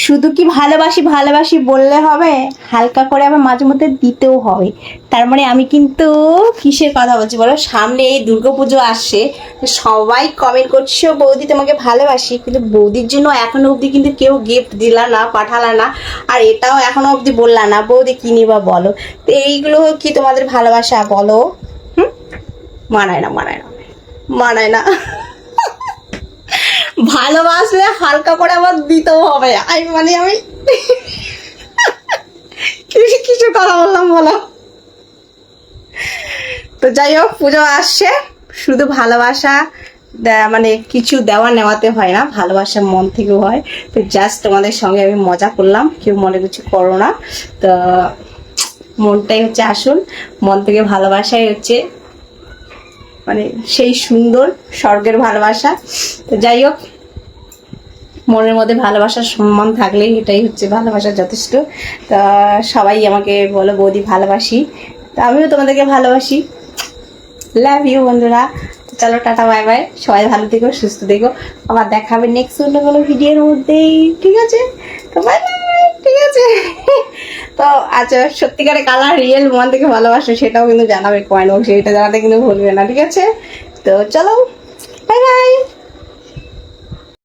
শুধু কি ভালোবাসি ভালোবাসি বললে হবে, হালকা করে আবার মাঝে মধ্যে দিতেও হবে। তার মানে আমি কিন্তু কিসের কথা বলছি বলো, সামনে এই দুর্গাপুজো আসছে, সবাই কমেন্ট করছো বৌদি তোমাকে ভালোবাসি, কিন্তু বৌদির জন্য এখনো অবধি কিন্তু কেউ গিফট দিলা না, পাঠালা না, আর এটাও এখনো অবধি বললা না বৌদি কি নিবা বলো। তো এইগুলো কি তোমাদের ভালোবাসা বলো? হুম, মানায় না, মানায় না, মানায় না। ভালোবাসলে হালকা করে আবার দিতেও হবে। আমি কিছু কিছু কথা বললাম বলো। তো যাই হোক, পুজো আসছে, শুধু ভালোবাসা মানে কিছু দেওয়া নেওয়াতে হয় না, ভালোবাসা মন থেকেও হয়। তো জাস্ট তোমাদের সঙ্গে আমি মজা করলাম, কেউ মনে কিছু করো না। তো মনটাই হচ্ছে আসল, মন থেকে ভালোবাসাই হচ্ছে মানে সেই সুন্দর স্বর্গের ভালোবাসা। তো যাই হোক, মনের মধ্যে ভালোবাসার সম্মান থাকলেই এটাই হচ্ছে ভালোবাসা যথেষ্ট। তা সবাই আমাকে বলো বৌদি ভালোবাসি, তা আমিও তোমাদেরকে ভালোবাসি। লাভ ইউ বন্ধুরা। চলো টাটা বাই বাই, সবাই ভালো থেকো সুস্থ থেকো, আবার দেখা হবে নেক্সট অন্য কোনো ভিডিওর মধ্যেই, ঠিক আছে? তো বাই বাই, ঠিক আছে? তো আচ্ছা, সত্যিকারে কালার রিয়েল মন থেকে ভালোবাসো সেটাও কিন্তু জানাবে কমেন্ট বক্সে, এটা জানাতে কিন্তু ভুলবে না, ঠিক আছে? তো চলো, বাই বাই।